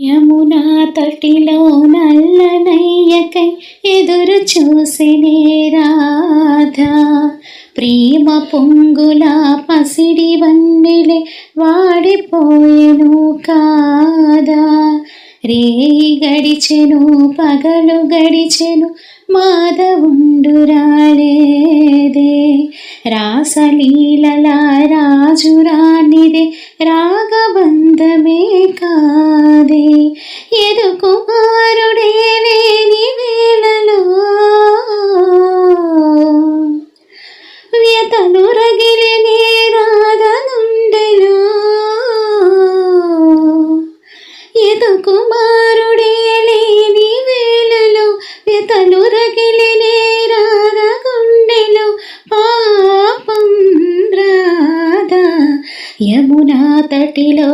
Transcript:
యమునా తటిలో నల్లనయ్యకై ఎదురు చూసినే రాధా, ప్రేమ పొంగుల పసిడి వన్నెలే వాడిపోయెను కాదా. రేయి గడిచెను పగలు గడిచెను మాధవుండు రాలేదే, రాసలీలల రాజురానిదే రాగబంధమే కాదే. ఎదు కుమారుడే లేని వేళలో వ్యతను రగిలినే రాధగుండెలో, ఎదు కుమారుడే లేని వేళలో వ్యతను రగిలినే రాధగుండెలో. పాపం రాధా యమునా తటిలో